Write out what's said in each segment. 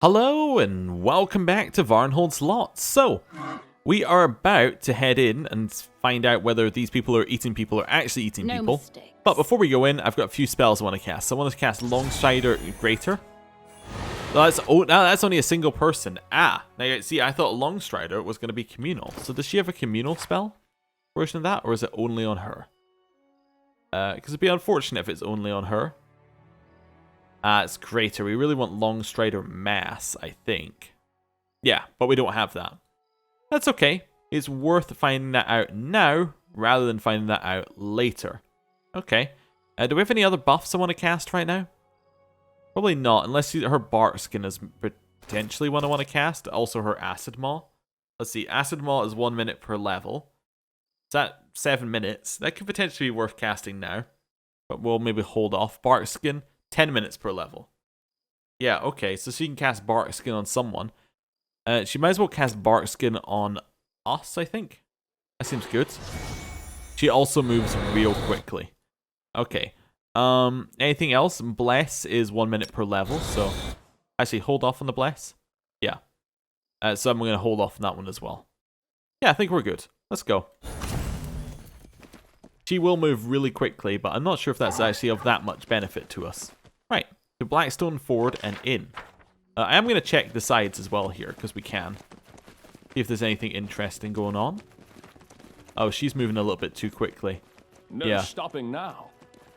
Hello and welcome back to Varnhold's Lot. So, we are about to head in and find out whether these people are eating people or actually eating people. Mistakes. But before we go in, I've got a few spells I want to cast. So I want to cast Longstrider Greater. That's only a single person. Now see, I thought Longstrider was going to be communal. So does she have a communal spell version of that, or is it only on her? Because it'd be unfortunate if it's only on her. It's greater. We really want Longstrider Mass, I think. Yeah, but we don't have that. That's okay. It's worth finding that out now rather than finding that out later. Okay. Do we have any other buffs I want to cast right now? Probably not, unless her Bark Skin is potentially one I want to cast. Also her Acid Maw. Let's see. Acid Maw is 1 minute per level. Is that 7 minutes? That could potentially be worth casting now. But we'll maybe hold off. Bark Skin. 10 minutes per level. Yeah, okay, so she can cast Bark Skin on someone. She might as well cast Bark Skin on us, I think. That seems good. She also moves real quickly. Okay. Anything else? Bless is 1 minute per level, so actually hold off on the Bless. Yeah. So I'm going to hold off on that one as well. Yeah, I think we're good. Let's go. She will move really quickly, but I'm not sure if that's actually of that much benefit to us. Right, to Blackstone, forward, and in. I am going to check the sides as well here, because we can. See if there's anything interesting going on. Oh, she's moving a little bit too quickly. No stopping now.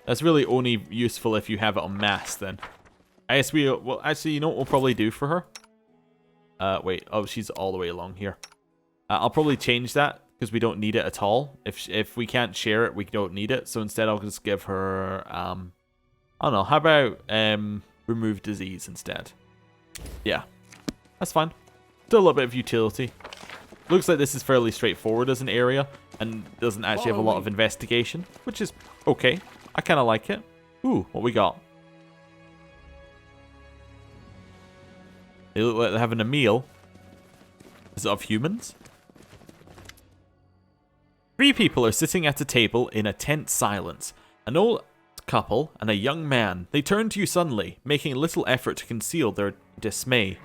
That's really only useful if you have it on mass, then. I guess well, actually, you know what we'll probably do for her? Wait, oh, she's all the way along here. I'll probably change that, because we don't need it at all. If we can't share it, we don't need it. So instead, I'll just give her, I don't know, how about remove disease instead? Yeah, that's fine. Still a little bit of utility. Looks like this is fairly straightforward as an area and doesn't actually have a lot of investigation, which is okay. I kind of like it. Ooh, what we got? They look like they're having a meal. Is it of humans? 3 people are sitting at a table in a tense silence. An old couple and a young man. They turn to you suddenly, making little effort to conceal their dismay.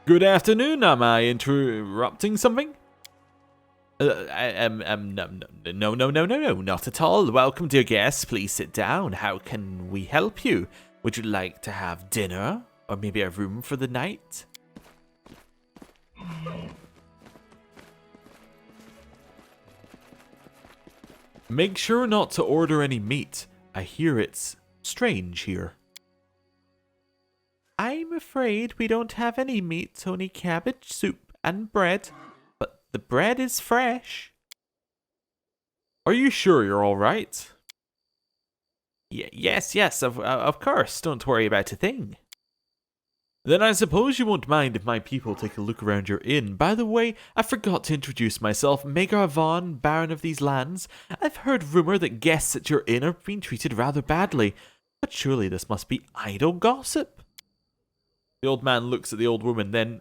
Good afternoon, am I interrupting something? No, not at all. Welcome, dear guests. Please sit down. How can we help you? Would you like to have dinner? Or maybe a room for the night? Make sure not to order any meat. I hear it's strange here. I'm afraid we don't have any meat, only cabbage soup and bread. But the bread is fresh. Are you sure you're all right? Yes, of course. Don't worry about a thing. Then I suppose you won't mind if my people take a look around your inn. By the way, I forgot to introduce myself, Maegar Varn, Baron of these lands. I've heard rumour that guests at your inn are being treated rather badly, but surely this must be idle gossip. The old man looks at the old woman, then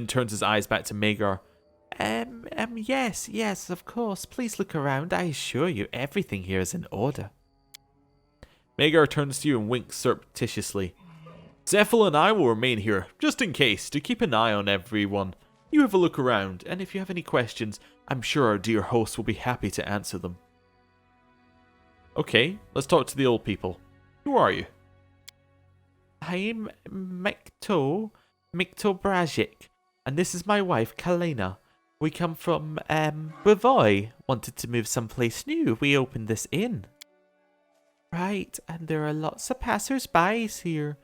turns his eyes back to Maegar. Yes, of course. Please look around. I assure you, everything here is in order. Maegar turns to you and winks surreptitiously. Zephyl and I will remain here, just in case, to keep an eye on everyone. You have a look around, and if you have any questions, I'm sure our dear host will be happy to answer them. Okay, let's talk to the old people. Who are you? I'm Mikto Brajic, and this is my wife, Kalena. We come from, Bravoy. Wanted to move someplace new. We opened this inn. Right, and there are lots of passers-by here.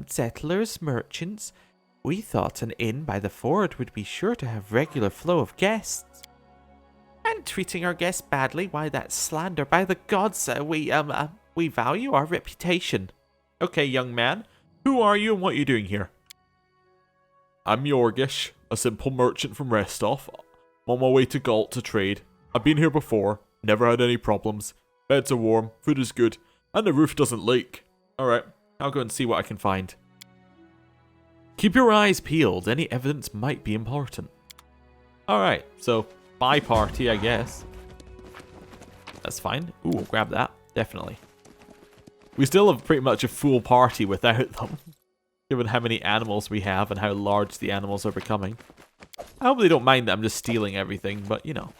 Settlers, merchants. We thought an inn by the ford would be sure to have regular flow of guests. And treating our guests badly, why that's slander. By the gods, we value our reputation. Okay, young man, who are you and what are you doing here? I'm Yorgish, a simple merchant from Restov. I'm on my way to Galt to trade. I've been here before, never had any problems. Beds are warm, food is good, and the roof doesn't leak. Alright. I'll go and see what I can find. Keep your eyes peeled. Any evidence might be important. Alright, so bye party, I guess. That's fine. Ooh, we'll grab that. Definitely. We still have pretty much a full party without them. given how many animals we have and how large the animals are becoming. I hope they don't mind that I'm just stealing everything, but you know.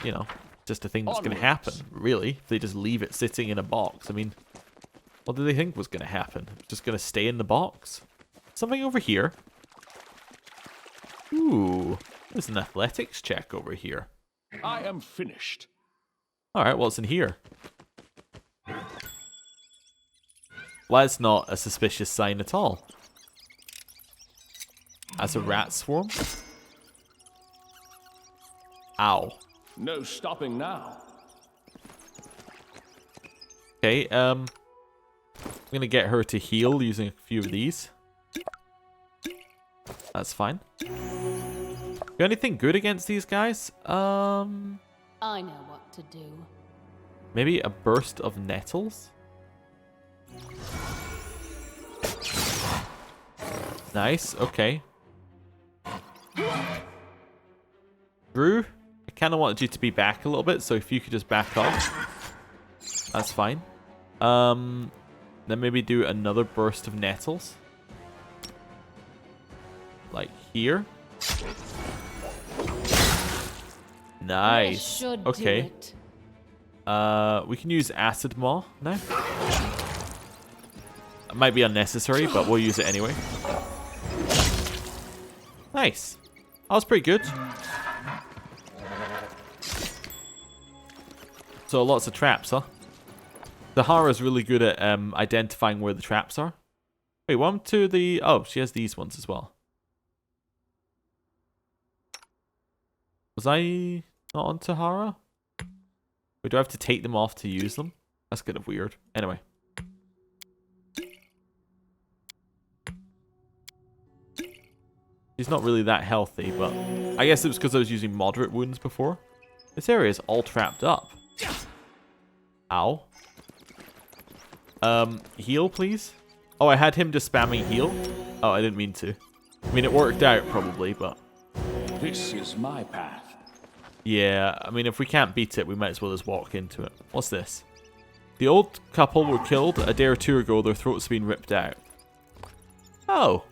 You know, just a thing that's going to happen, really. If they just leave it sitting in a box. I mean, what did they think was going to happen? It's just going to stay in the box? Something over here. Ooh, there's an athletics check over here. I am finished. Alright, what's in here? Well, that's not a suspicious sign at all. As a rat swarm? Ow. No stopping now. Okay, I'm gonna get her to heal using a few of these. That's fine. Got anything good against these guys? I know what to do. Maybe a burst of nettles? Nice, okay. Drew, I kind of wanted you to be back a little bit, so if you could just back off, that's fine. Then maybe do another burst of nettles. Like here. Nice. Okay. We can use Acid Maw now. It might be unnecessary, but we'll use it anyway. Nice. That was pretty good. So lots of traps, huh? Zahara's really good at identifying where the traps are. Wait, one to the... Oh, she has these ones as well. Was I not on Tahara? Wait, do I have to take them off to use them? That's kind of weird. Anyway. She's not really that healthy, but I guess it was because I was using moderate wounds before. This area is all trapped up. Ow. Heal, please? Oh, I had him just spamming heal? Oh, I didn't mean to. I mean, it worked out, probably, but... This is my path. Yeah, I mean, if we can't beat it, we might as well just walk into it. What's this? The old couple were killed a day or two ago. Their throats have been ripped out. Oh.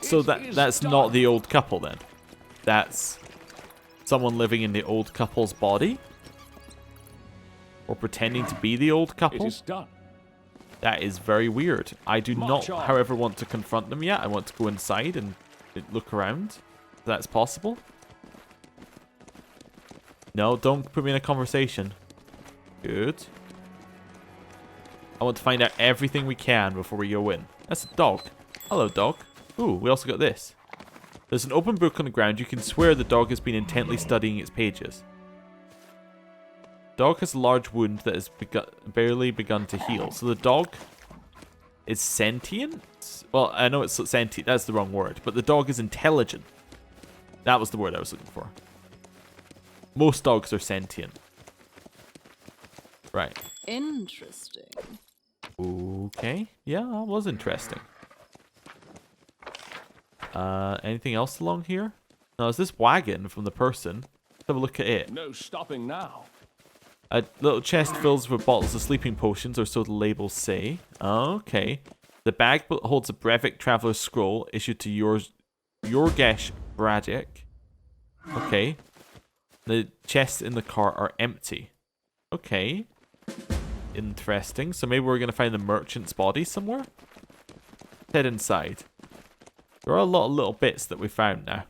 So that's not the old couple, then? That's someone living in the old couple's body? Or pretending to be the old couple? It is done. That is very weird. I do not, however, want to confront them yet. I want to go inside and look around. If that's possible. No, don't put me in a conversation. Good. I want to find out everything we can before we go in. That's a dog. Hello, dog. Ooh, we also got this. There's an open book on the ground. You can swear the dog has been intently studying its pages. Dog has a large wound that has barely begun to heal. So the dog is sentient? Well, I know it's sentient. That's the wrong word. But the dog is intelligent. That was the word I was looking for. Most dogs are sentient. Right. Interesting. Okay. Yeah, that was interesting. Anything else along here? No, is this wagon from the person? Let's have a look at it. No stopping now. A little chest fills with bottles of sleeping potions, or so the labels say. Okay. The bag holds a Brevik Traveler's Scroll issued to Yorgesh Braddock. Okay. The chests in the cart are empty. Okay. Interesting. So maybe we're going to find the merchant's body somewhere? Let's head inside. There are a lot of little bits that we found now.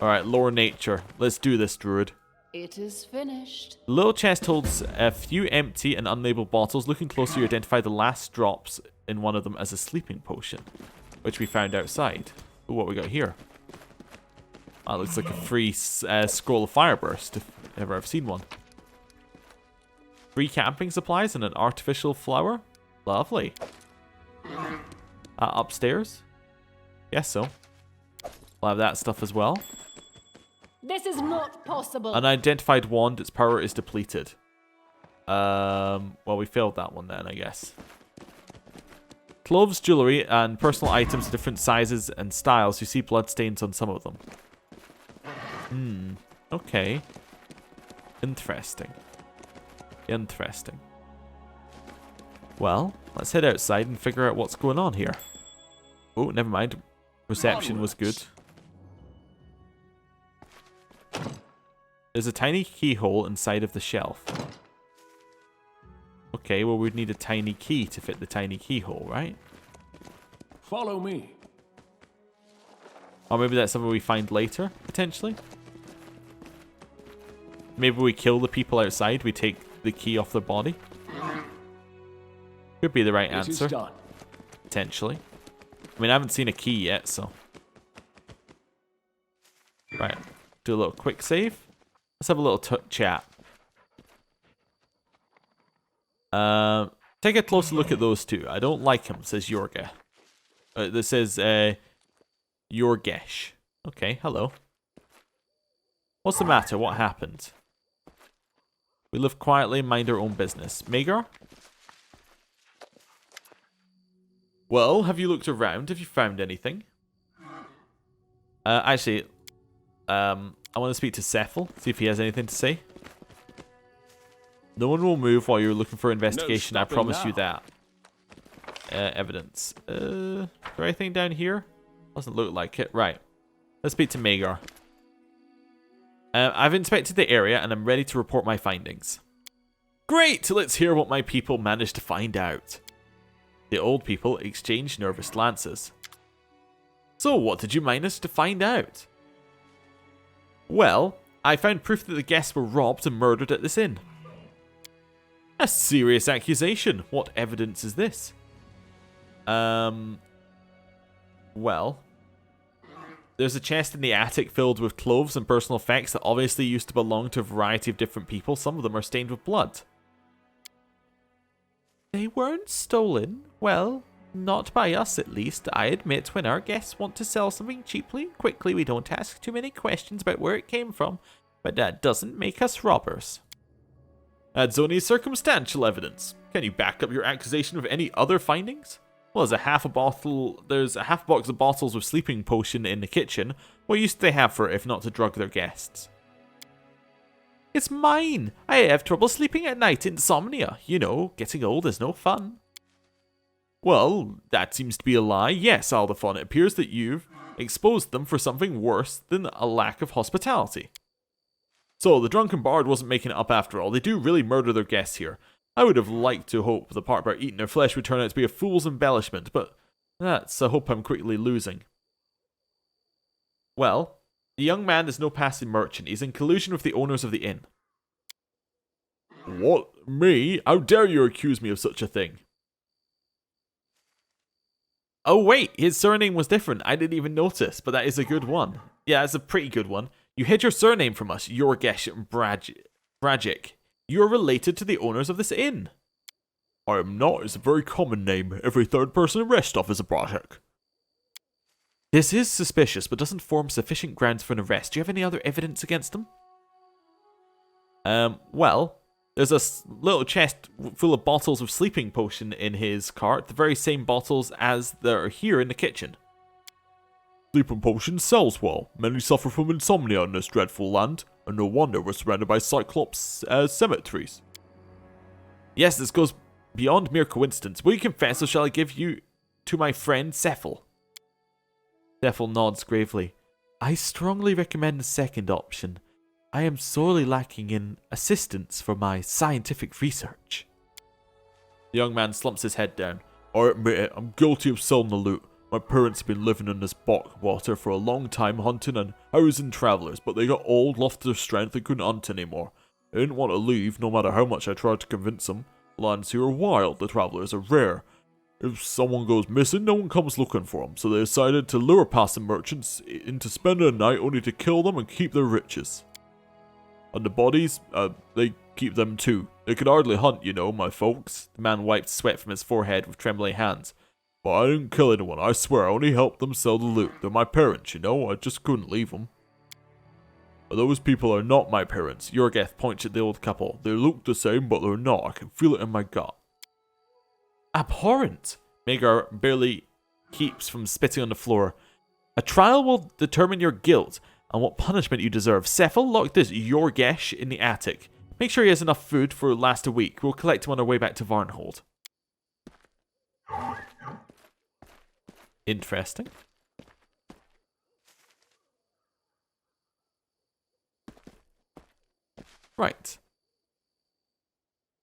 Alright, lore nature. Let's do this, druid. It is finished. The little chest holds a few empty and unlabeled bottles. Looking closer, you identify the last drops in one of them as a sleeping potion, which we found outside. Ooh, what we got here? Oh, looks like a free scroll of fireburst, if ever I've seen one. Free camping supplies and an artificial flower. Lovely. Upstairs? Guess so. We'll have that stuff as well. This is not possible. Unidentified wand, its power is depleted. Well, we failed that one then, I guess. Clothes, jewelry, and personal items of different sizes and styles. You see bloodstains on some of them. Okay. Interesting. Interesting. Well, let's head outside and figure out what's going on here. Oh, never mind. Reception was good. There's a tiny keyhole inside of the shelf. Okay, well we'd need a tiny key to fit the tiny keyhole, right? Follow me. Or maybe that's something we find later, potentially? Maybe we kill the people outside, we take the key off their body? Could be the right It is answer. done. Potentially. I mean, I haven't seen a key yet, so... Right. Do a little quick save. Let's have a little chat. Take a closer look at those two. I don't like him, says Yorga. This says, Yorgesh. Okay, hello. What's the matter? What happened? We live quietly and mind our own business. Maegar? Well, have you looked around? Have you found anything? Actually, I want to speak to Cephal, see if he has anything to say. No one will move while you're looking for investigation, I promise you that. Evidence. Is there anything down here? Doesn't look like it. Right. Let's speak to Maegar. I've inspected the area and I'm ready to report my findings. Great! Let's hear what my people managed to find out. The old people exchanged nervous glances. So, what did you manage to find out? Well, I found proof that the guests were robbed and murdered at this inn. A serious accusation. What evidence is this? Well, there's a chest in the attic filled with clothes and personal effects that obviously used to belong to a variety of different people. Some of them are stained with blood. They weren't stolen. Well, not by us at least. I admit when our guests want to sell something cheaply and quickly, we don't ask too many questions about where it came from, but that doesn't make us robbers. That's only circumstantial evidence. Can you back up your accusation with any other findings? Well, there's a half box of bottles with sleeping potion in the kitchen. What use do they have for it if not to drug their guests? It's mine. I have trouble sleeping at night. Insomnia. You know, getting old is no fun. Well, that seems to be a lie. Yes, Aldathon, it appears that you've exposed them for something worse than a lack of hospitality. So, the drunken bard wasn't making it up after all. They do really murder their guests here. I would have liked to hope the part about eating their flesh would turn out to be a fool's embellishment, but that's a hope I'm quickly losing. Well, the young man is no passing merchant. He's in collusion with the owners of the inn. What? Me? How dare you accuse me of such a thing? Oh wait, his surname was different. I didn't even notice, but that is a good one. Yeah, it's a pretty good one. You hid your surname from us, Yorgesh Bragic. You are related to the owners of this inn. I am not. It's a very common name. Every third person in Restov is a Bragic. This is suspicious, but doesn't form sufficient grounds for an arrest. Do you have any other evidence against them? Well, there's a little chest full of bottles of sleeping potion in his cart, the very same bottles as that are here in the kitchen. Sleeping potion sells well. Many suffer from insomnia in this dreadful land, and no wonder we're surrounded by Cyclops cemeteries. Yes, this goes beyond mere coincidence. Will you confess, or shall I give you to my friend Cephal? Cephal nods gravely. I strongly recommend the second option. I am sorely lacking in assistance for my scientific research. The young man slumps his head down. I admit it, I'm guilty of selling the loot. My parents have been living in this backwater for a long time hunting and housing travellers, but they got old, lost their strength, and couldn't hunt anymore. They didn't want to leave, no matter how much I tried to convince them. Lands here are wild, the travellers are rare. If someone goes missing, no one comes looking for them, so they decided to lure passing merchants into spending a night only to kill them and keep their riches. And the bodies, they keep them too. They could hardly hunt, you know, my folks. The man wiped sweat from his forehead with trembling hands. But I didn't kill anyone, I swear, I only helped them sell the loot. They're my parents, you know, I just couldn't leave them. But those people are not my parents. Yorgeth points at the old couple. They look the same, but they're not. I can feel it in my gut. Abhorrent! Maegar barely keeps from spitting on the floor. A trial will determine your guilt and what punishment you deserve. Cephal, lock this Yorgesh in the attic. Make sure he has enough food for last a week. We'll collect him on our way back to Varnhold. Interesting. Right.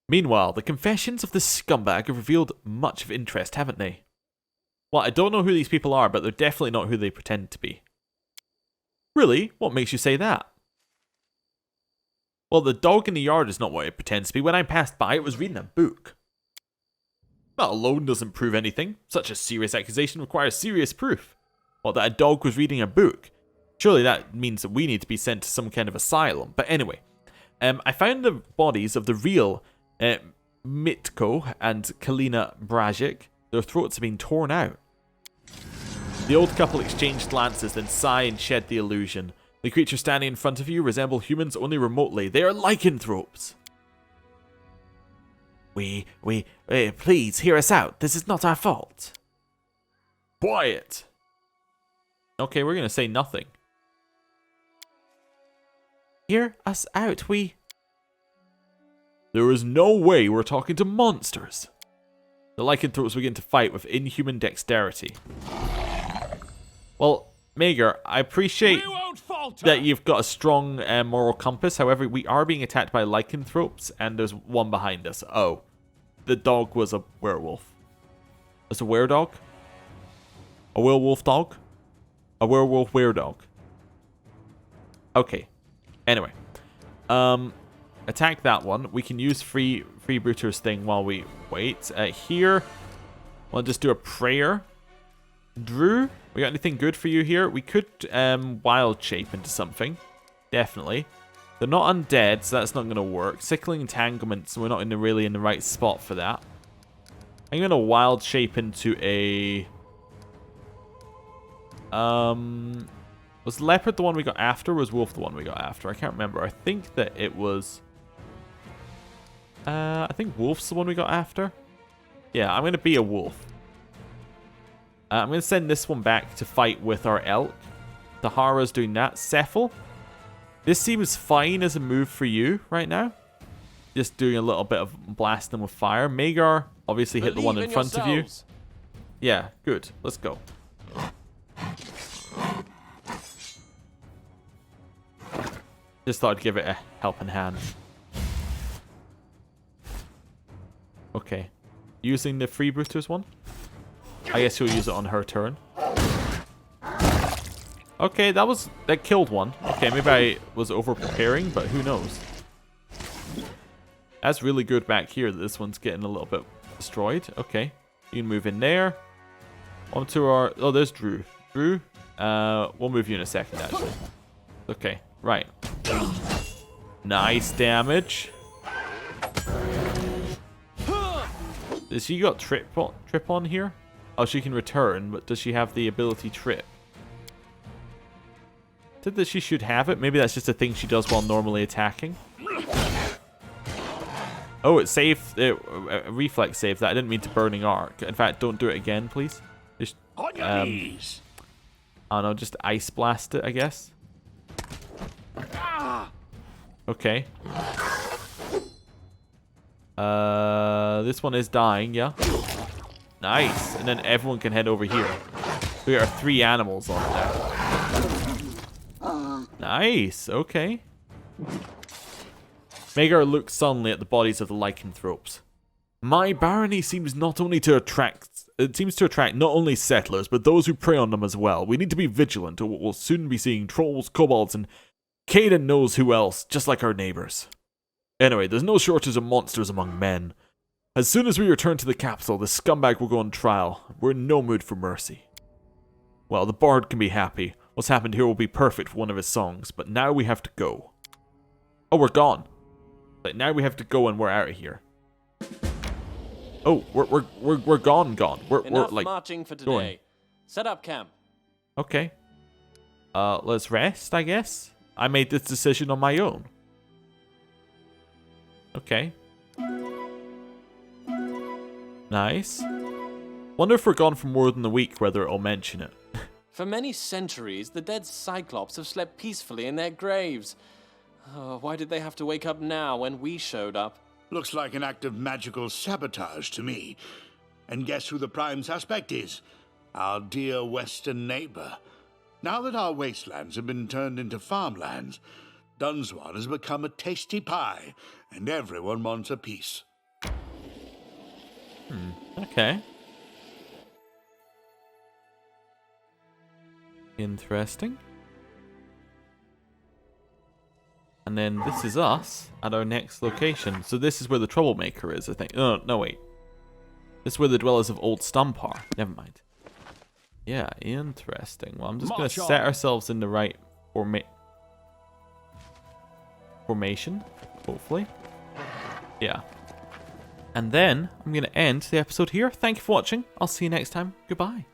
Meanwhile, the confessions of this scumbag have revealed much of interest, haven't they? Well, I don't know who these people are, but they're definitely not who they pretend to be. Really? What makes you say that? Well, the dog in the yard is not what it pretends to be. When I passed by, it was reading a book. That alone doesn't prove anything. Such a serious accusation requires serious proof. Well, that a dog was reading a book. Surely that means that we need to be sent to some kind of asylum. But anyway, I found the bodies of the real Mitko and Kalina Brajic. Their throats have been torn out. The old couple exchanged glances, then sigh and shed the illusion. The creatures standing in front of you resemble humans only remotely. They are lycanthropes. Please, hear us out. This is not our fault. Quiet. Okay, we're going to say nothing. Hear us out, There is no way we're talking to monsters. The lycanthropes begin to fight with inhuman dexterity. Well, Maegar, I appreciate that you've got a strong moral compass. However, we are being attacked by lycanthropes, and there's one behind us. Oh, the dog was a werewolf. It's a were-dog? A werewolf dog? A werewolf were-dog. Okay. Anyway. Attack that one. We can use Freebooter's thing while we wait. Here, we'll just do a prayer. Drew, we got anything good for you here? We could wild shape into something. Definitely. They're not undead, so that's not going to work. Sickling entanglements, we're not really in the right spot for that. I'm going to wild shape into a... Was leopard the one we got after, or was wolf the one we got after? I can't remember. I think that it was... I think wolf's the one we got after. Yeah, I'm going to be a wolf. I'm going to send this one back to fight with our elk. Tahara's doing that. Cephal, this seems fine as a move for you right now. Just doing a little bit of blasting with fire. Maegar obviously hit the one in front of you. Yeah, good. Let's go. Just thought I'd give it a helping hand. Okay. Using the freebooters one? I guess you'll use it on her turn. Okay, that killed one. Okay, maybe I was over preparing, but who knows. That's really good back here that this one's getting a little bit destroyed. Okay. You can move in there. Onto our... Oh, there's Drew. Drew, we'll move you in a second, actually. Okay, right. Nice damage. Has she got trip on here? Oh, she can return, but does she have the ability trip? Said that she should have it. Maybe that's just a thing she does while normally attacking. Oh, it saved. Reflex saved that. I didn't mean to burning arc. In fact, don't do it again, please. Just, on your knees. I don't know, just ice blast it, I guess. Okay. This one is dying, yeah. Nice. And then everyone can head over here. We are 3 animals on there. Nice. Okay. Maegar looks sullenly at the bodies of the lycanthropes. My barony seems to attract not only settlers, but those who prey on them as well. We need to be vigilant, or we'll soon be seeing trolls, kobolds, and Caden knows who else, just like our neighbors. Anyway, there's no shortage of monsters among men. As soon as we return to the capital, the scumbag will go on trial. We're in no mood for mercy. Well, the bard can be happy. What's happened here will be perfect for one of his songs, but now we have to go. Oh, we're gone. But now we have to go and we're out of here. Oh, we're gone. We're like marching for today. Going. Set up camp. Okay. Let's rest, I guess. I made this decision on my own. Okay. Nice. Wonder if we're gone for more than a week, whether it'll mention it. For many centuries, the dead Cyclops have slept peacefully in their graves. Oh, why did they have to wake up now when we showed up? Looks like an act of magical sabotage to me. And guess who the prime suspect is? Our dear western neighbor. Now that our wastelands have been turned into farmlands, Dunswan has become a tasty pie, and everyone wants a piece. Okay. Interesting. And then this is us at our next location. So this is where the troublemaker is, I think. Oh, no, wait. This is where the dwellers of Old Stump are. Never mind. Yeah, interesting. Well, I'm just going to set ourselves in the right formation, hopefully. Yeah. And then I'm going to end the episode here. Thank you for watching. I'll see you next time. Goodbye.